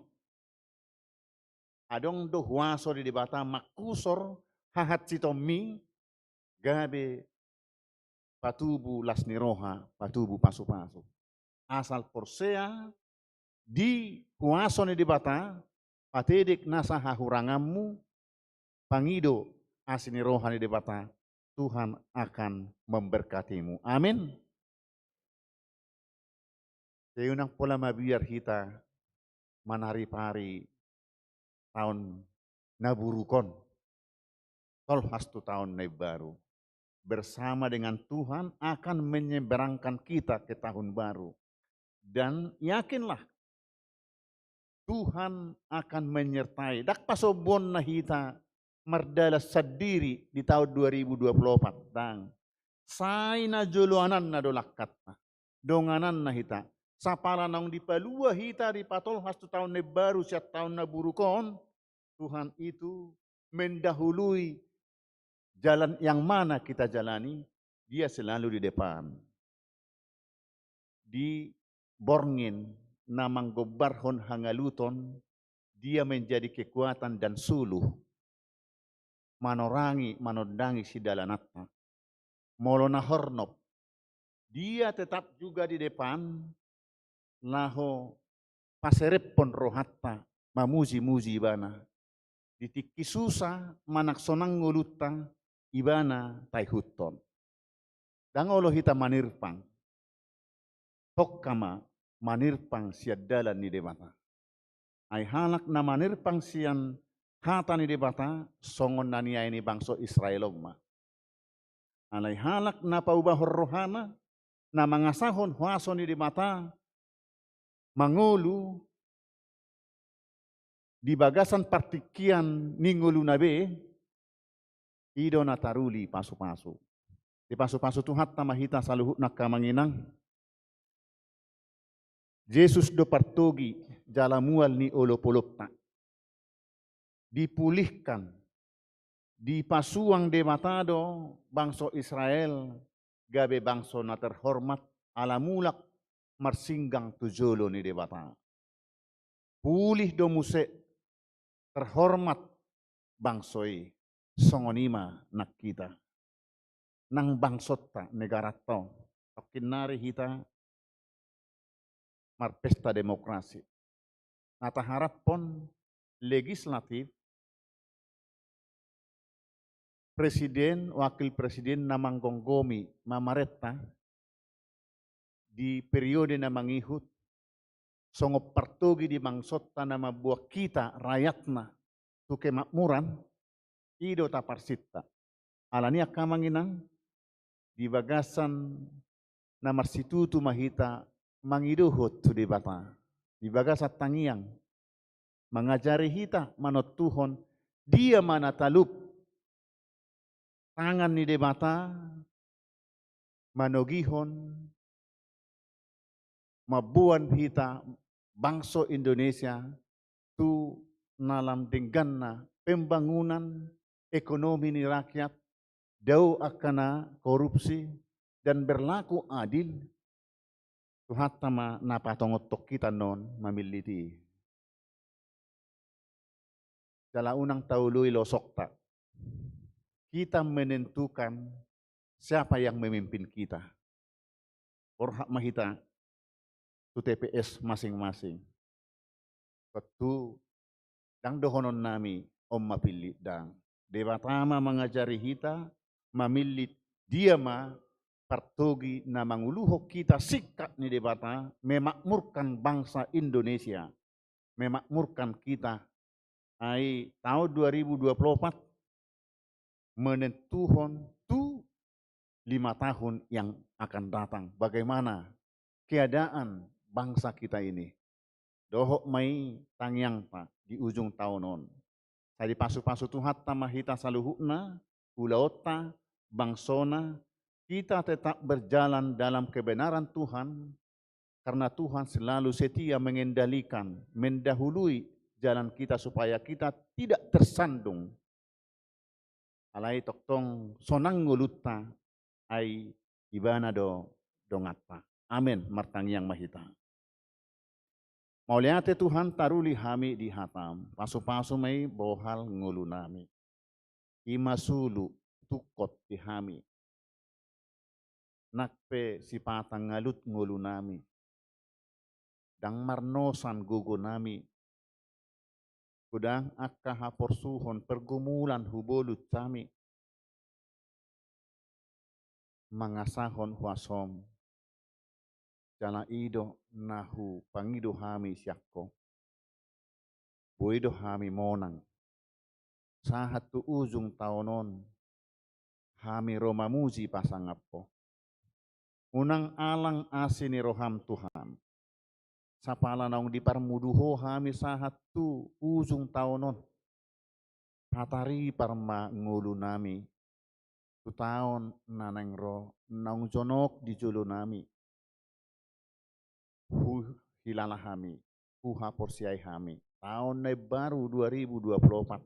Adong do huaso di debata makusor hahat sitomi gabe patubu lasni roha patubu pasu-pasu. Asal porsea di huaso ni debata patedik nasa hahurangamu pangido asini roha ni debata Tuhan akan memberkatimu. Amin. Kayunang pula mabiyar kita manari-pari tahun naburukon. Tol hastu tahun baru. Bersama dengan Tuhan akan menyeberangkan kita ke tahun baru. Dan yakinlah Tuhan akan menyertai. Dak pasobon na hita merdala sadiri di tahun 2024. Dang. Say na juluanan na dolakat na. Donganan na hita. Sapala nang dipalua hita di patol hastu tahun baru siat tahun na burukon. Tuhan itu mendahului jalan yang mana kita jalani. Dia selalu di depan. Di borngin namang gobarhon hangaluton, dia menjadi kekuatan dan suluh. Manorangi, manondangi si dalanatna. Molona hornop, dia tetap juga di depan, laho paserepon rohatta, mamuji-muji ibana. Ditiki susah, manaksonang ngulutang, ibana taihuton. Dangolo hita manirpang, hokkama manirpang siadalan ni debata. Ay halak na manirpang siyan hata ni debata songon na niya ini bangso Israel ma. Alay halak na paubahor rohana na mangasahon huaso ni debata mangulu di bagasan partikian ningulu nabe ido na taruli pasu-pasu. Di pasu-pasu tuhat tamahita saluhut na kamanginang Yesus do partogi jalamual ni olopolopta. Dipulihkan, dipasuang de matado bangso Israel, gabe bangso na terhormat, alamulak marsinggang tujolo ni debata. Pulih do muse, terhormat bangsoi, songonima nakita. Nang bangsot ta negara to, tokinari hita, marpesta demokrasi. Nata harap pon legislatif, presiden, wakil presiden na manggonggomi mamareta di periode na mangihut, songop partogi di mangsota na mabuak kita rakyatna tu kemakmuran, ido taparsita. Alania kamanginang di bagasan na marsitutu mahita mangiduhut tu debata. Di bagasat tangiang mengajari hita manot Tuhon dia mana talup tangan ni debata manogihon mabuan hita bangso Indonesia tu nalam dengganna pembangunan ekonomi ni rakyat dau akana korupsi dan berlaku adil tuhat tama napatongotok kita non mamiliti. Dalam unang taului losok tak, kita menentukan siapa yang memimpin kita. Orhak mahita tu TPS masing-masing. Ketu dang dohonon nami om mapili dang. Debatama mengajari kita mamilit dia ma partogi na manguluhok kita sikat ni debata memakmurkan bangsa Indonesia, memakmurkan kita. Ai tahun 2024 menentukan tu 5 tahun yang akan datang. Bagaimana keadaan bangsa kita ini. Dohok mai tangyang pa di ujung tahunon. Tadi pasu-pasu tuhat tamahita saluhukna, ulaota, bangsona, kita tetap berjalan dalam kebenaran Tuhan, karena Tuhan selalu setia mengendalikan, mendahului jalan kita supaya kita tidak tersandung. Alai toktong sonang ngulutta ay ibana do dongata. Amin martangyang mahita. Mauliate Tuhan taruli hami di hatam. Pasu-pasu may bohal ngulu nami. Imasulu tukot di hami. Nakpe sipatang ngalut ngulu nami. Dang marnosan gugo nami. Kudang akka haporsuhon pergumulan hubolut kami. mangasahon huasom jala ido nahu pangido hami siakko boido hami monang sahat tu ujung taonon hami Roma muji pasangapo unang alang asini roham Tuhan sapala naung diparmuduho hami sahat tu ujung taonon patari parma ngulu nami tu taon naneng ro naung jonok di julu nami hu hilala hami hu haporsiai hami tahun baru 2024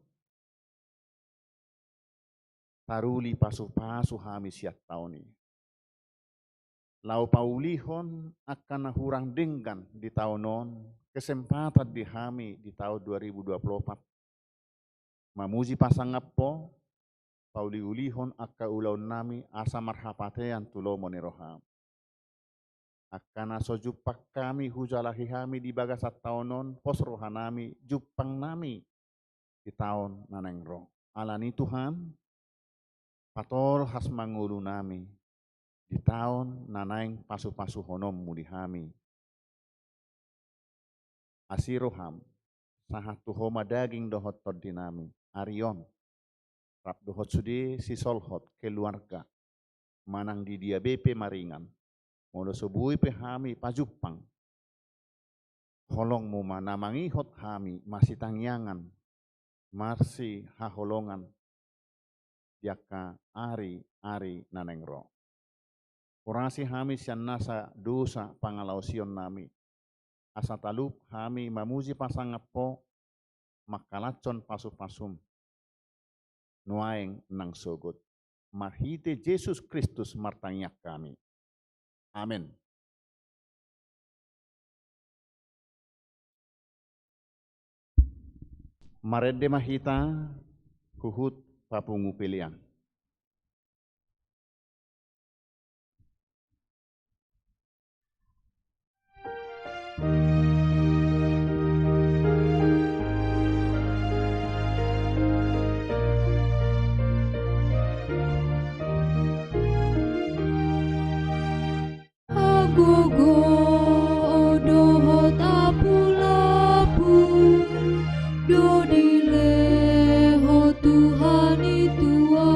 taruli pasu-pasu hami siat tahun ini lau paulihon akan hurang denggan di tahunon kesempatan di hami di tahun 2024 mamuji pasangapo pauli ulihon akka ulaun nami asa marhapatean tulo moniroham akan aso jupak kami hujalahi kami di bagasat tahunon pos rohanami jupang nami di tahun nanengro alani Tuhan patol has mangulu nami di tahun nanaing pasu-pasu honom mudi hami asiroham sahat tuhoma daging dohot todinami arion rap dohot sudi si solhot keluarga manang di dia BP maringan mono subui pe hami pajupang holong muma namangi hot hami masih tangyangan marsi haholongan yaka ari nanengro orasi hami sian nasa dosa pangalausion nami asa talup hami mamuji pasangapo makalacon pasu-pasum nuaeng nang sogot mahite Yesus Kristus martangyak kami amin. Marede mahita huhut papungu pilihan. Agogo dohot apu-lapu dodile ho Tuhan itua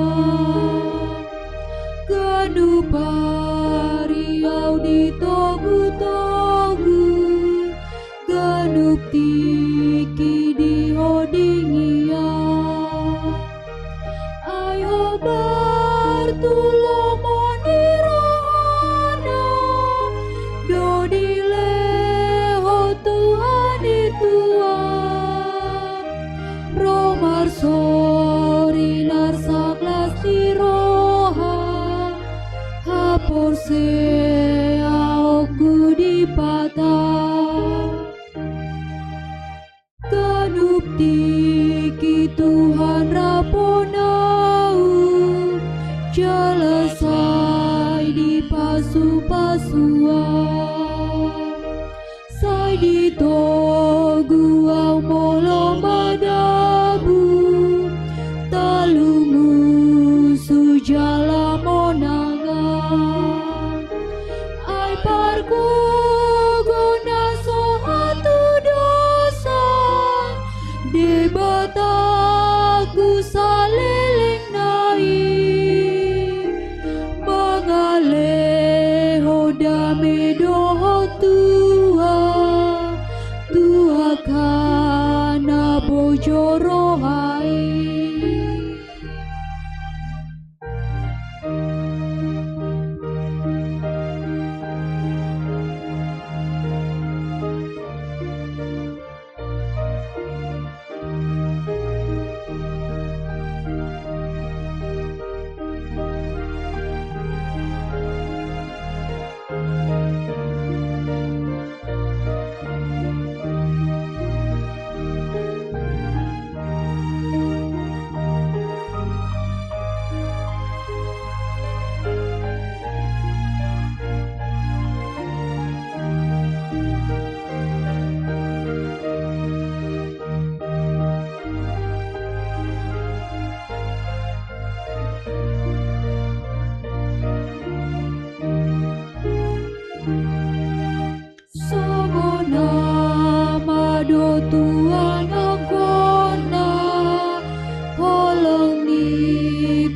ganu pariau di togu-togu ganu tiki di hodingia ayo bertulung monirana dodile ho Tuhan itua romar sori narsa klas roha hapor se aku di patah kanup tiki Tuhan raponau jelasai di pasu-pasuan sai di togu au molong madabu talungu sujala monangan ai parku guna sohatu dosa debataku saliling naik mangaleho dame doho tua kana bojo rohai do Tuhan agona holong ni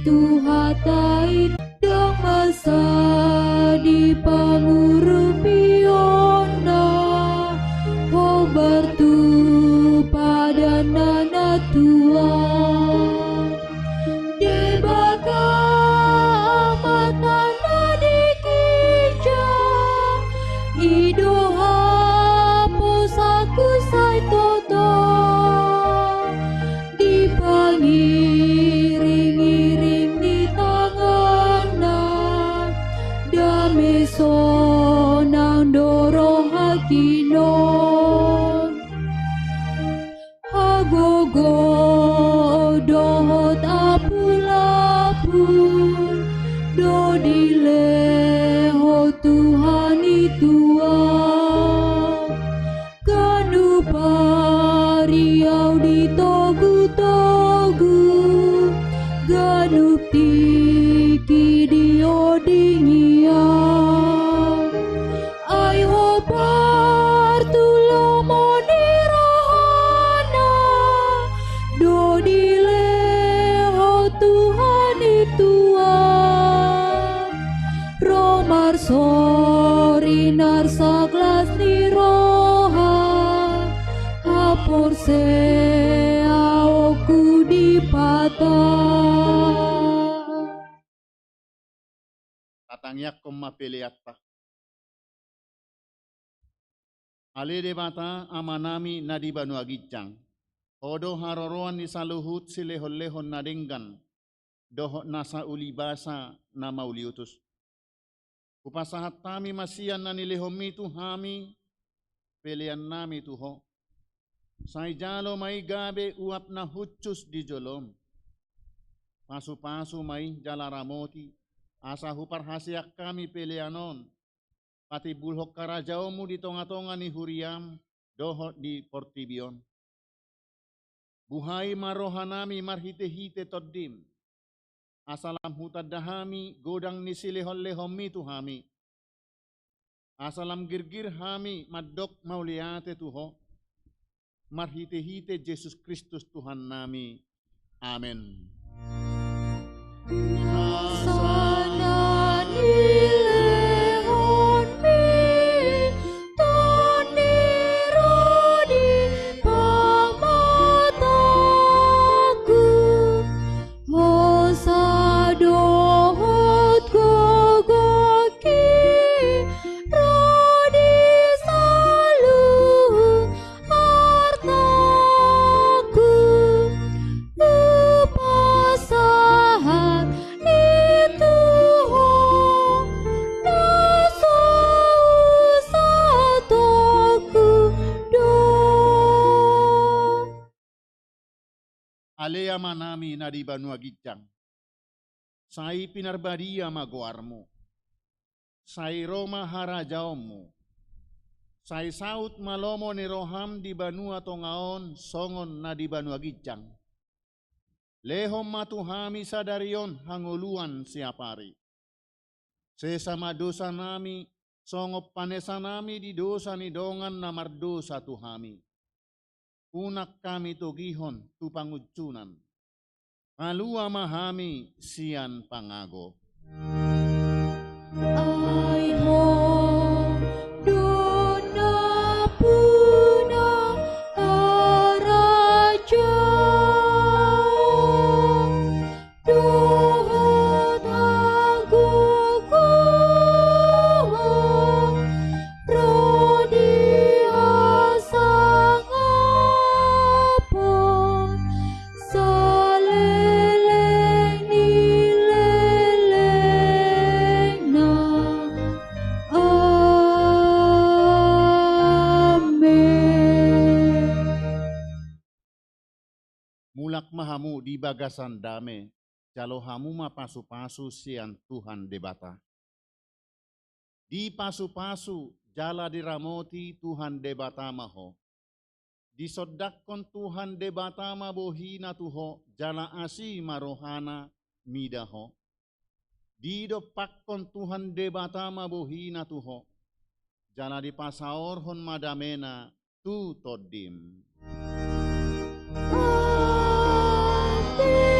Tuhan tai dang masa di pangurupiona ho bertu pada nana Tuhan debaka matana dikija idoha posaku sai toto dipangiring-iring di tangana dame sonang doro hakinon hagogo dohot apulapun do dileho Tuhan Tuhan kanu pariau di togu-togu ganup tiki dio dingia ai hopar tulomo di rohana do dileho Tuhan Tuhan romar sorinar saklas ni roha hapor se aku di patah Tatangyak kumapiliatta. Ali debata amanami nadi banu agicang. Odo haroroan ni saluhut silehon-lehon nadenggan. Dohot nasa ulibasa nama uliutus. Upasahat tami masian nani lehomi tu hami pelian nami tuho. Sai jalo mai gabe uap na huccus di jolom. Pasu-pasu mai jala ramoti. Asa hupar hasiak kami pelianon. Pati bulhok karajaomu di tonga-tonga ni huriam. Dohot di portibion. Buhai marohanami marhite-hite toddim. Asalam hutad dahami godang ni silehon-lehomi tu hami. Asalam girgir hami madok mauliate tuho. Marhite-hite Yesus Kristus Tuhan nami. Amin. sana nilehon mi toniro di pamataku hosa dohot gogoki rodi salu hartaku upasahan itu ho naso satoku do Alea manami nadi banu agicang. Sai pinarbadia magoarmu. Sai Roma harajaomu. Sai saut malomo ni roham di banua tongaon songon nadi banu agicang. Lehom matuhami sadarion hanguluan siapari. Sesama dosa nami songop panesa nami di dosa ni dongan namar dosa tuhami. Unak kami togihon tu pangucunan. Alua mahami sian pangago. ai ho dona puna araja dohot agogo rodi asang apon saleleng ni leleng na amin Mulak mahamu di bagasan dame. Jalo hamu ma pasu-pasu sian Tuhan debata. Di pasu-pasu jala diramoti Tuhan debata maho. Disodakon Tuhan debata mabohina tuho jala asi marohana midaho. Didopakkon Tuhan debata mabohina tuho. Jala di pasaorhon madamena tu todim. Amen.